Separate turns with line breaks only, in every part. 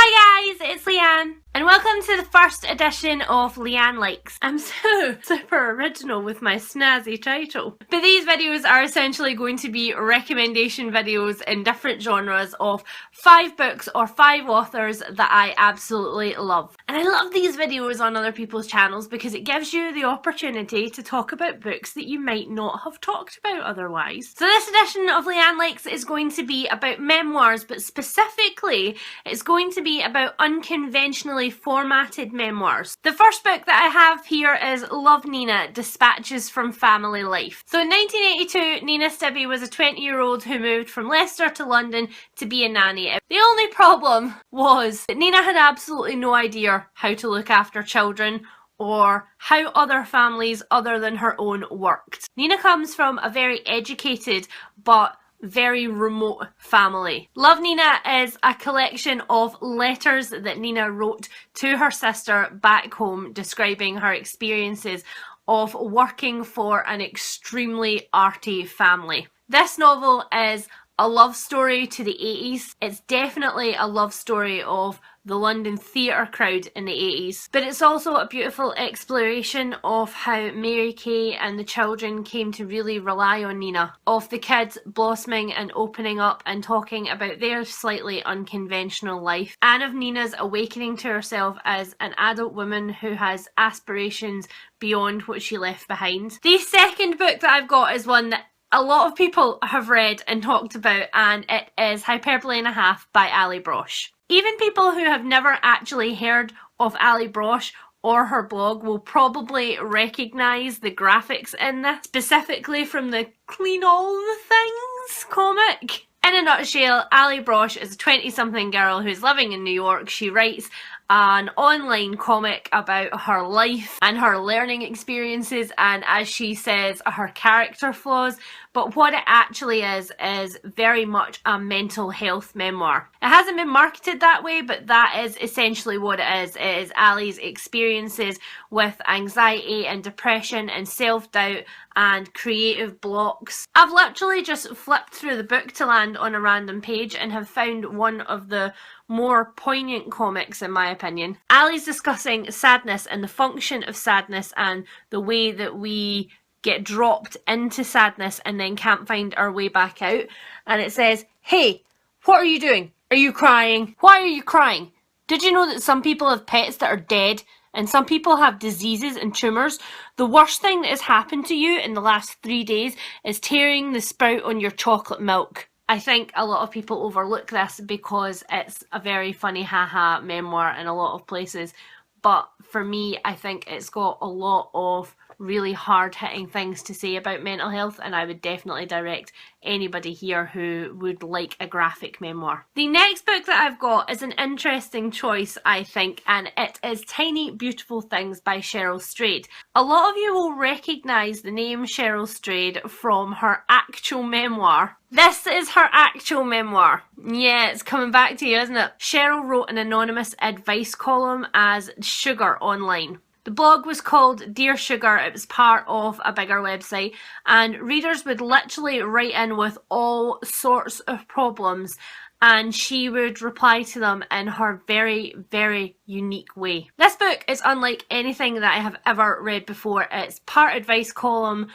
Hi guys, it's Lianne, and welcome to the first edition of Lianne Likes. I'm so super original with my snazzy title. But these videos are essentially going to be recommendation videos in different genres of 5 books or 5 authors that I absolutely love. And I love these videos on other people's channels because it gives you the opportunity to talk about books that you might not have talked about otherwise. So this edition of Lianne Likes is going to be about memoirs, but specifically it's going to be about unconventionally formatted memoirs. The first book that I have here is Love Nina, Dispatches from Family Life. So in 1982, Nina Stibbe was a 20-year-old who moved from Leicester to London to be a nanny. The only problem was that Nina had absolutely no idea how to look after children or how other families other than her own worked. Nina comes from a very educated but very remote family. Love Nina is a collection of letters that Nina wrote to her sister back home describing her experiences of working for an extremely arty family. This novel is a love story to the 80s. It's definitely a love story of the London theatre crowd in the 80s. But it's also a beautiful exploration of how Mary Kay and the children came to really rely on Nina, of the kids blossoming and opening up and talking about their slightly unconventional life, and of Nina's awakening to herself as an adult woman who has aspirations beyond what she left behind. The second book that I've got is one that a lot of people have read and talked about, and it is Hyperbole and a Half by Ali Brosh. Even people who have never actually heard of Ali Brosh or her blog will probably recognise the graphics in this, specifically from the Clean All the Things comic. In a nutshell, Ali Brosh is a 20-something girl who's living in New York. She writes an online comic about her life and her learning experiences and, as she says, her character flaws. But what it actually is very much a mental health memoir. It hasn't been marketed that way, but that is essentially what it is. It is Ali's experiences with anxiety and depression and self-doubt and creative blocks. I've literally just flipped through the book to land on a random page and have found one of the more poignant comics, in my opinion. Ali's discussing sadness and the function of sadness and the way that we get dropped into sadness and then can't find our way back out. And it says, "Hey, what are you doing? Are you crying? Why are you crying? Did you know that some people have pets that are dead? And some people have diseases and tumours? The worst thing that has happened to you in the last 3 days is tearing the spout on your chocolate milk." I think a lot of people overlook this because it's a very funny haha memoir in a lot of places. But for me, I think it's got a lot of really hard-hitting things to say about mental health, and I would definitely direct anybody here who would like a graphic memoir. The next book that I've got is an interesting choice, I think, and it is Tiny Beautiful Things by Cheryl Strayed. A lot of you will recognise the name Cheryl Strayed from her actual memoir. This is her actual memoir. Yeah, it's coming back to you, isn't it? Cheryl wrote an anonymous advice column as Sugar online. The blog was called Dear Sugar. It was part of a bigger website, and readers would literally write in with all sorts of problems and she would reply to them in her very, very unique way. This book is unlike anything that I have ever read before. It's part advice column,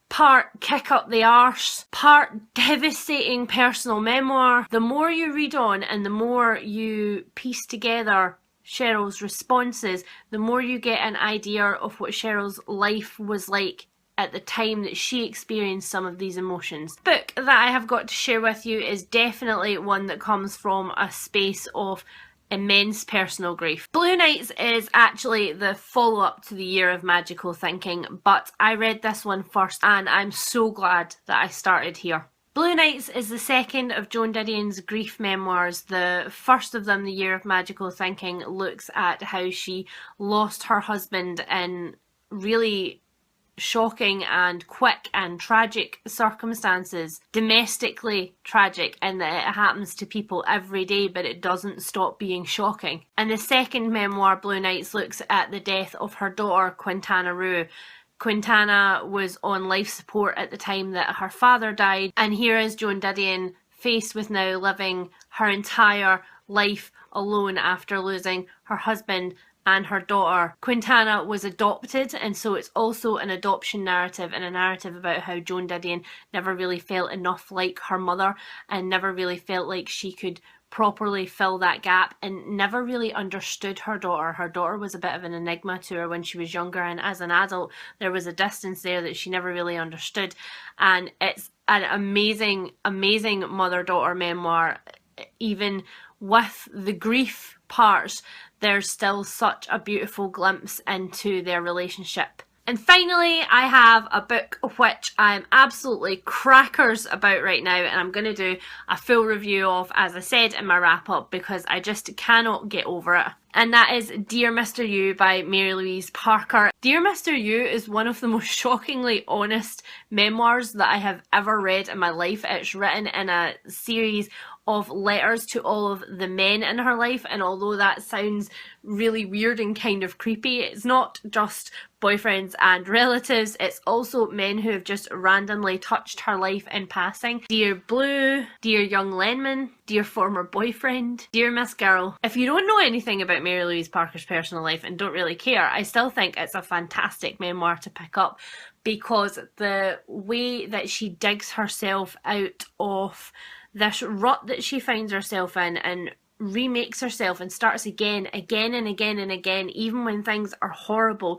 part kick up the arse, part devastating personal memoir. The more you read on and the more you piece together Cheryl's responses, the more you get an idea of what Cheryl's life was like at the time that she experienced some of these emotions. The book that I have got to share with you is definitely one that comes from a space of immense personal grief. Blue Nights is actually the follow-up to the Year of Magical Thinking, but I read this one first and I'm so glad that I started here. Blue Nights is the second of Joan Didion's grief memoirs. The first of them, The Year of Magical Thinking, looks at how she lost her husband in really shocking and quick and tragic circumstances. Domestically tragic in that it happens to people every day, but it doesn't stop being shocking. And the second memoir, Blue Nights, looks at the death of her daughter, Quintana Roo. Quintana was on life support at the time that her father died, and here is Joan Didion faced with now living her entire life alone after losing her husband and her daughter. Quintana was adopted, and so it's also an adoption narrative and a narrative about how Joan Didion never really felt enough like her mother and never really felt like she could properly fill that gap and never really understood her daughter. Her daughter was a bit of an enigma to her when she was younger, and as an adult there was a distance there that she never really understood. And it's an amazing mother-daughter memoir. Even with the grief parts, there's still such a beautiful glimpse into their relationship. And finally, I have a book which I'm absolutely crackers about right now, and I'm going to do a full review of, as I said in my wrap up, because I just cannot get over it. And that is Dear Mr. You by Mary Louise Parker. Dear Mr. You is one of the most shockingly honest memoirs that I have ever read in my life. It's written in a series of letters to all of the men in her life, and although that sounds really weird and kind of creepy, it's not just boyfriends and relatives, it's also men who have just randomly touched her life in passing. Dear Blue, Dear Young Lenman, Dear Former Boyfriend, Dear Miss Girl. If you don't know anything about Mary Louise Parker's personal life and don't really care, I still think it's a fantastic memoir to pick up, because the way that she digs herself out of this rut that she finds herself in and remakes herself and starts again and again, even when things are horrible,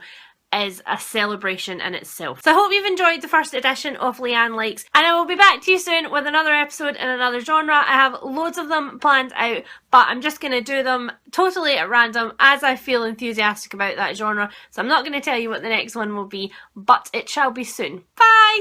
is a celebration in itself. So I hope you've enjoyed the first edition of Lianne Likes, and I will be back to you soon with another episode in another genre. I have loads of them planned out, but I'm just going to do them totally at random as I feel enthusiastic about that genre. So I'm not going to tell you what the next one will be, but it shall be soon. Bye!